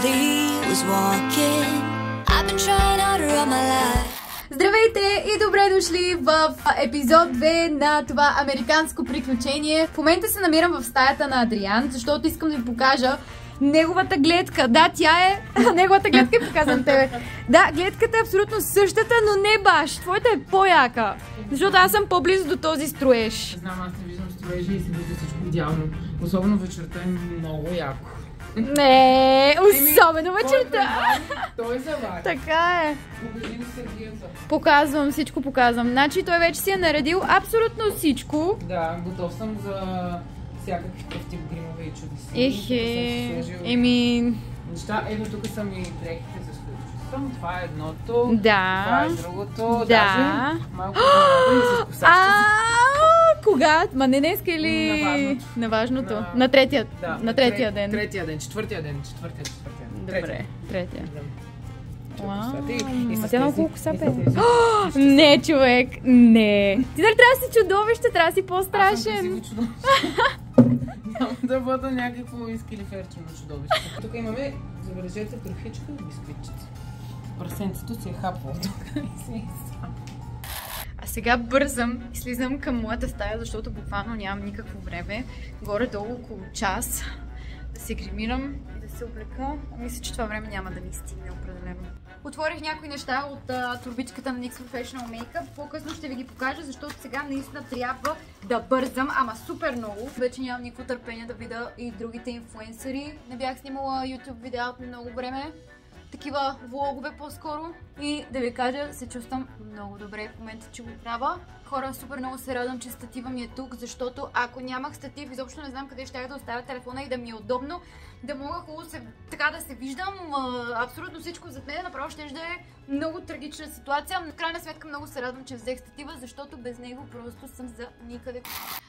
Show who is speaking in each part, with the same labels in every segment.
Speaker 1: somebody was walking. I've been trying hard to run my life.
Speaker 2: Здравейте и добре дошли в епизод 2 на това американско приключение. В момента се намирам в стаята на Адриан, защото искам да ви покажа неговата гледка. Да, тя е... неговата гледка е показвам тебе. Да, гледката е абсолютно същата, но не баш. Твоята е по-яка. Защото аз съм по-близо до този строеж.
Speaker 3: Знам, аз не виждам строежи и се вижда всичко идеално. Особено вечерта е много яко.
Speaker 2: Не, особено вечерта.
Speaker 3: Той е за вас.
Speaker 2: Така е.
Speaker 3: Покажи ли Сергията?
Speaker 2: Показвам, всичко показвам. Значи той вече си е наредил абсолютно всичко.
Speaker 3: Да, готов съм за всякакви такъв тип гримове и чудеси.
Speaker 2: Еми...
Speaker 3: Неща, ето тук са ми дрехите, за които чувствам. Това е едното,
Speaker 2: да.
Speaker 3: това е другото.
Speaker 2: Да.
Speaker 3: Даже малко с косачка.
Speaker 2: Кога? Ма не днеска или... На важното? На третия.
Speaker 3: Да,
Speaker 2: на третия ден.
Speaker 3: Третия ден, четвъртия ден.
Speaker 2: Добре, третия.
Speaker 3: И
Speaker 2: тя много коса пе. Не, човек, не. Ти дали трябва да си чудовище, трябва да си по-страшен.
Speaker 3: Аз съм красиво чудовище. Няма да бъда някакво изкилиферчено чудовище. Тук имаме, забележете, трохичка и бисквитчета. Прасенцето си е хапвало тук и си е сам.
Speaker 2: А сега бързам и слизам към моята стая, защото буквално нямам никакво време. Горе-долу около час да се гримирам и да се облека. Мисля, че това време няма да ми стигне определено. Отворих някои неща от турбичката на NYX Professional Makeup. По-късно ще ви ги покажа, защото сега наистина трябва да бързам, ама супер много. Вече нямам никакво търпение да видя и другите инфлуенсъри. Не бях снимала YouTube видеа от много време. Такива влогове по-скоро. И да ви кажа, се чувствам много добре в момента, че го правя. Хора, супер много се радвам, че статива ми е тук, защото ако нямах статив, изобщо не знам къде ще да оставя телефона и да ми е удобно, да мога хубаво така да се виждам, абсолютно всичко зад мен, направо ще да е много трагична ситуация. В крайна сметка много се радвам, че взех статива, защото без него просто съм за никъде.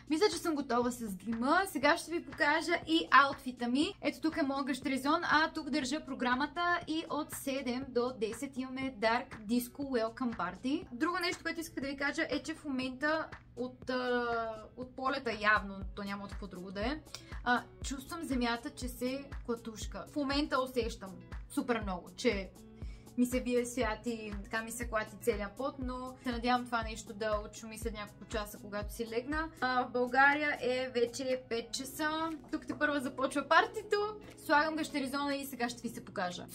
Speaker 2: Мисля, че съм готова с грима. Сега ще ви покажа и аутфита ми. Ето тук е моят гащеризон, а тук държа програмата и от 7 до 10 имаме Dark Disco Welcome Party. Друго нещо, което исках да ви кажа е, че в момента от полета явно, то няма от какво друго да е, чувствам земята, че се клатушка. В момента усещам супер много, че ми се вие свят и така ми се клати целият пот, но се надявам това нещо да отшуми след няколко часа, когато си легна. В България е вече 5 часа. Тук тепърва започва партито. Слагам гащеризона и сега ще ви се покажа.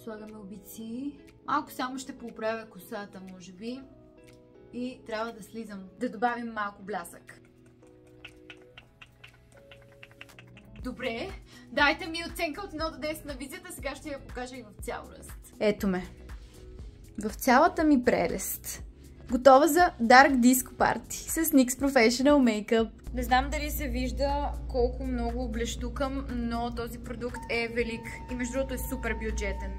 Speaker 2: Слагаме обици. Малко само ще поуправя косата, може би. И трябва да слизам. Да добавим малко блясък. Добре. Дайте ми оценка от 1 до 10 на визията. Сега ще я покажа и в цял ръст. Ето ме. В цялата ми прелест. Готова за Dark Disco Party с NYX Professional Makeup. Не знам дали се вижда колко много блещукам, но този продукт е велик и между другото е супер бюджетен.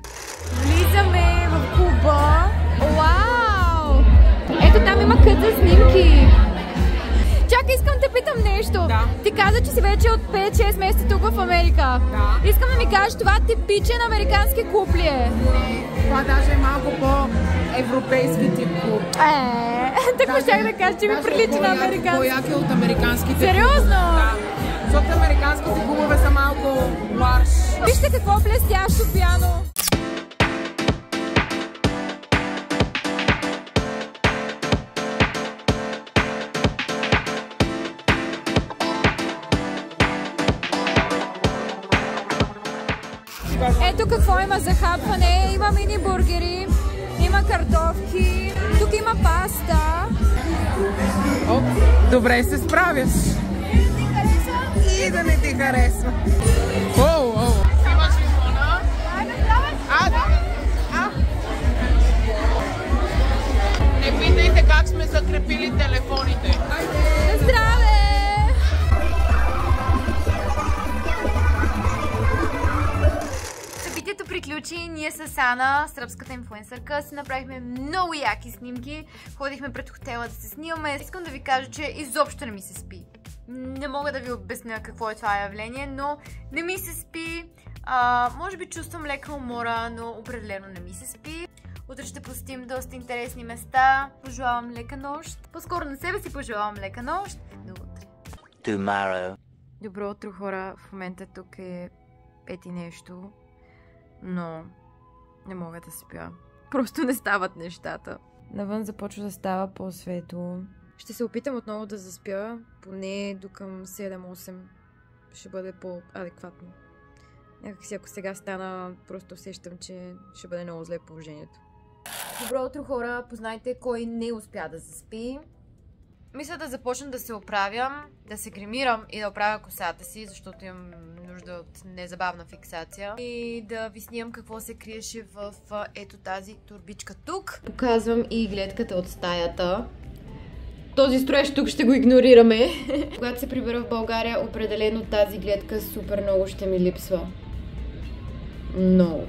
Speaker 2: Влизаме в клуба. Вау! Ето там има кът за снимки. Чакай, искам да питам нещо.
Speaker 3: Да.
Speaker 2: Ти каза, че си вече от 5-6 месеца тук в Америка.
Speaker 3: Да.
Speaker 2: Искам да ми кажеш, това типичен американски клуб ли е?
Speaker 3: Не, това даже е малко по-европейски тип клуб.
Speaker 2: Така щях да кажа, че ми прилича на американски.
Speaker 3: По-яки от американските.
Speaker 2: Сериозно?
Speaker 3: Да. Защото американските клубове са малко ларш.
Speaker 2: Вижте какво блестящо пиано. Ето какво има за хапване. Има мини бургери, има картофки, тук има паста.
Speaker 3: Добре се справяш. И да не ти харесва. Имаш лимона? Не питайте как сме закрепили телефоните.
Speaker 2: Здраве! Събитието приключи. Ние с Ана, сръбската инфлуенсърка, си направихме много яки снимки. Ходихме пред хотела да се снимаме. Искам да ви кажа, че изобщо не ми се спи. Не мога да ви обясня какво е това явление, но не ми се спи. Може би чувствам лека умора, но определено не ми се спи. Утре ще посетим доста интересни места. Пожелавам лека нощ. По-скоро на себе си пожелавам лека нощ. До утре.
Speaker 4: Tomorrow.
Speaker 2: Добро утро, хора. В момента тук е 5 и нещо. но не мога да спя. Просто не стават нещата. Навън започва да става по-светло. Ще се опитам отново да заспя, поне до към 7-8. Ще бъде по-адекватно. Някакси ако сега стана, просто усещам, че ще бъде много зле положението. Добро утро, хора! Познайте кой не успя да заспи. Мисля да започна да се оправям, да се гримирам и да оправя косата си, защото имам нужда от незабавна фиксация. И да ви снимам какво се криеше в ето тази турбичка тук. Показвам и гледката от стаята. Този строеж тук ще го игнорираме. Когато се прибера в България, определено тази гледка супер много ще ми липсва. Много.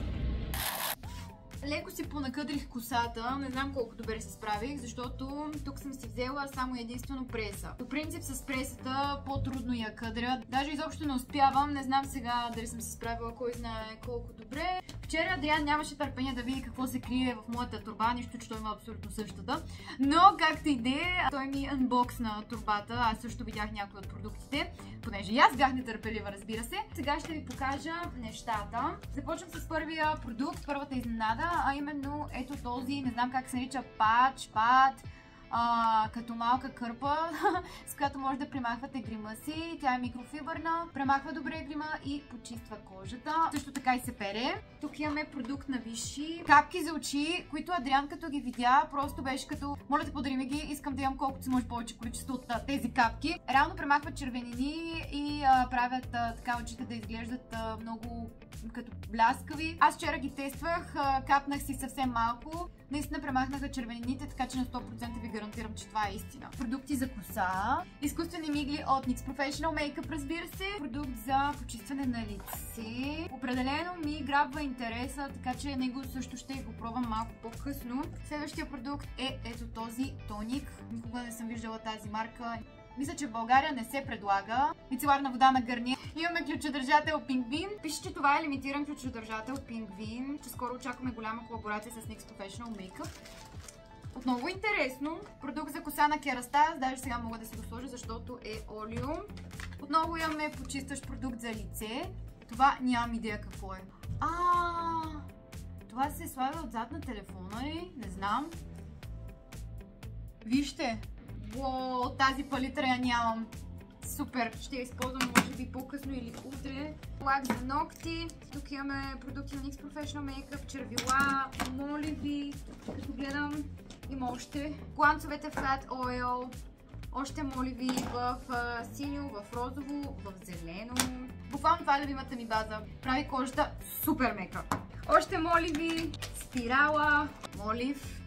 Speaker 2: Леко си понакъдрих косата, не знам колко добре се справих, защото тук съм си взела само единствено преса. По принцип с пресата по-трудно я къдря, даже изобщо не успявам, не знам сега дали съм се справила кой знае колко добре. Вчера Адриан нямаше търпение да види какво се крие в моята торба, нищо, че той има абсолютно същата. Но както и да е, той ми анбоксна торбата, аз също видях някои от продуктите, понеже и аз бях нетърпелива, разбира се. Сега ще ви покажа нещата. Започвам с първия продукт, първата изненада, а именно ето този, не знам как се нарича, пад, като малка кърпа, с която може да премахвате грима си. Тя е микрофибърна, премахва добре грима и почиства кожата. Също така и се пере. Тук имаме продукт на Виши. Капки за очи, които Адриан като ги видя, просто беше като моля те подари ми ги, искам да имам колкото се може повече количество от тези капки. Реално премахват червенини и правят така очите да изглеждат много като бляскави. Аз вчера ги тествах, капнах си съвсем малко. Наистина премахнаха червенините, така че на 100% ви гарантирам, че това е истина. Продукти за коса. Изкуствени мигли от NYX Professional Makeup, разбира се. Продукт за почистване на лице. Определено ми грабва интереса, така че него също ще го пробвам малко по-късно. Следващия продукт е ето този тоник. Никога не съм виждала тази марка. Мисля, че в България не се предлага. Мицеларна вода на Гарниер. Имаме ключодържател Пингвин. Пише, че това е лимитиран ключодържател Пингвин. Че скоро очакваме голяма колаборация с NYX Professional Makeup. Отново интересно. Продукт за коса на Kerastase. Даже сега мога да си го сложа, защото е олио. Отново имаме почистващ продукт за лице. Това нямам идея какво е. Това се слага отзад на телефона ли? Не знам. Вижте. Тази палитра я нямам. Супер, ще я използвам може би по-късно или утре. Лак за ногти. Тук имаме продукти на NYX Professional Makeup, червила, моливи. Като гледам, има още гланцовете Flat Oil, още моливи в синьо, в розово, в зелено. Буквално това е любимата ми база. Прави кожата супер мека. Още моливи, спирала, молив.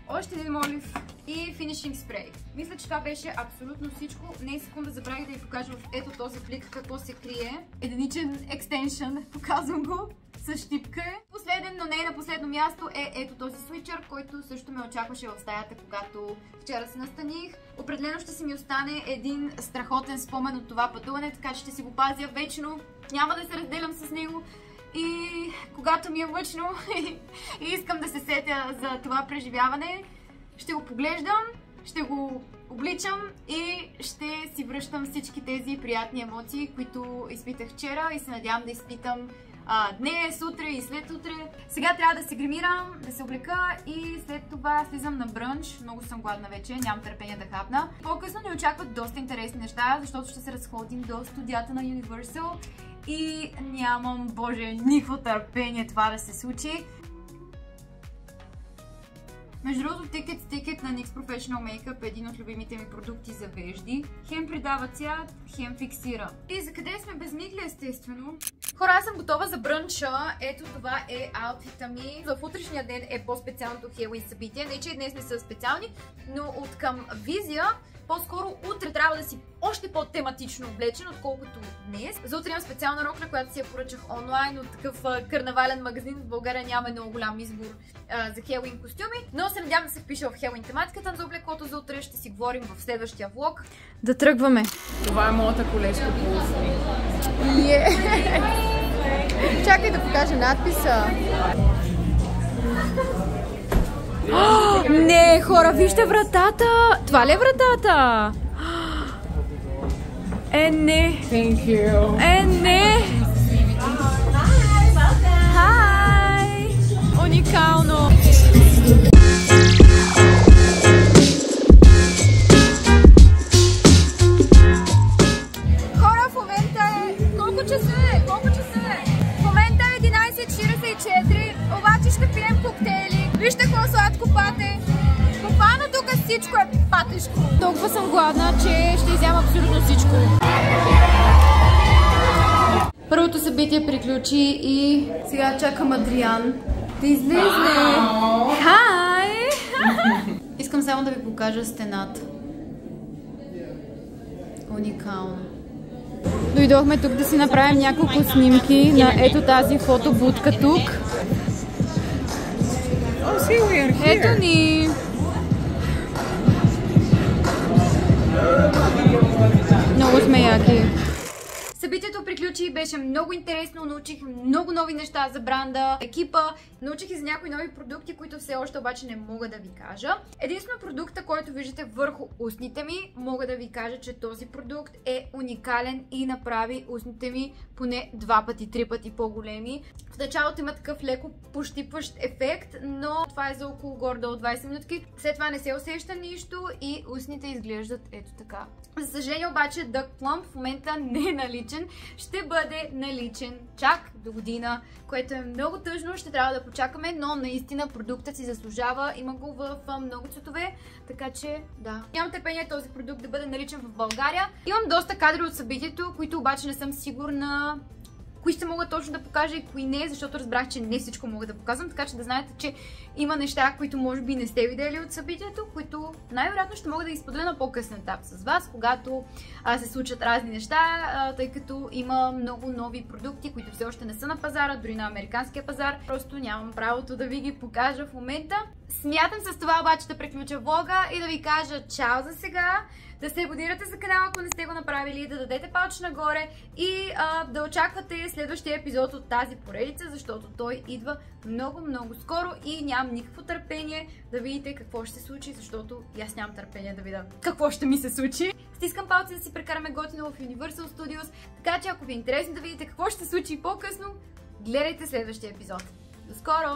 Speaker 2: Още един молив и финишинг спрей. Мисля, че това беше абсолютно всичко. Не секунда забравих да ви покажа в ето този плик какво се крие. Единичен екстеншън, показвам го. С щипка е. Последен, но не на последно място е ето този свичър, който също ме очакваше в стаята, когато вчера се настаних. Определено ще си ми остане един страхотен спомен от това пътуване, така че ще си го пазя вечно. Няма да се разделям с него. И когато ми е мъчно и искам да се сетя за това преживяване, ще го поглеждам, ще го обличам и ще си връщам всички тези приятни емоции, които изпитах вчера и се надявам да изпитам днес, утре и след утре. Сега трябва да се гримирам, да се облека и след това слизам на брънч. Много съм гладна вече, нямам търпение да хапна. По-късно ни очакват доста интересни неща, защото ще се разходим до студията на Universal и нямам, боже, никакво търпение това да се случи. Между другото, Ticket на NYX Professional Makeup е един от любимите ми продукти за вежди. Хем придава цвят, хем фиксира. И за къде сме без мигли, естествено? Хора, аз съм готова за брънча. Ето това е аутфита ми. В утрешния ден е по-специалното Хелуин събитие. Не, че днес не са специални, но от към визия по-скоро утре трябва да си още по-тематично облечен, отколкото днес. За утре имам специална рокля, която си я поръчах онлайн от такъв карнавален магазин. В България нямаме много голям избор за Хелуин костюми, но се надявам да се впиша в Хелуин тематиката за облеклото за утре. Ще си говорим в следващия влог. Да тръгваме! Това е моята колежка по устни. Чакай да покажа надписа. Не, хора, вижте вратата! Това ли е вратата? Не.
Speaker 3: Thank you.
Speaker 2: Не. ще пием коктейли. Вижте какво сладко пате. Буквално тук всичко е патешко. Толкова съм гладна, че ще изям абсолютно всичко. Първото събитие приключи и сега чакам Адриан да излезне. Хай! Искам само да ви покажа стената. Уникално. Дойдохме тук да си направим няколко снимки на ето тази фотобудка тук. Ето ни! Много сме яки. Събитието приключи и беше много интересно, научих много нови неща за бранда, екипа, научих и за някои нови продукти, които все още обаче не мога да ви кажа. Единствено продукта, който виждате върху устните ми, мога да ви кажа, че този продукт е уникален и направи устните ми поне 2 пъти, 3 пъти по-големи. В началото има такъв леко пощипващ ефект, но това е за около горе-долу 20 минутки. След това не се усеща нищо и устните изглеждат ето така. За съжаление обаче Duck Plump в момента не е наличен. Ще бъде наличен чак до година, което е много тъжно. Ще трябва да почакаме, но наистина продуктът си заслужава. Има го в много цветове, така че да. Нямам търпение този продукт да бъде наличен в България. Имам доста кадри от събитието, които обаче не съм сигурна кои ще мога точно да покажа и кои не, защото разбрах, че не всичко мога да показвам, така че да знаете, че има неща, които може би не сте видели от събитието, които най-вероятно ще мога да ги споделя на по-късен етап с вас, когато се случат разни неща, тъй като има много нови продукти, които все още не са на пазара, дори на американския пазар. Просто нямам правото да ви ги покажа в момента. Смятам с това обаче да приключа влога и да ви кажа чао за сега. Да се абонирате за канала, ако не сте го направили, да дадете палче нагоре и да очаквате следващия епизод от тази поредица, защото той идва много скоро и нямам никакво търпение да видите какво ще се случи, защото и аз нямам търпение да видя какво ще ми се случи. Стискам палци да си прекараме готино в Universal Studios, така че ако ви е интересно да видите какво ще се случи по-късно, гледайте следващия епизод. До скоро!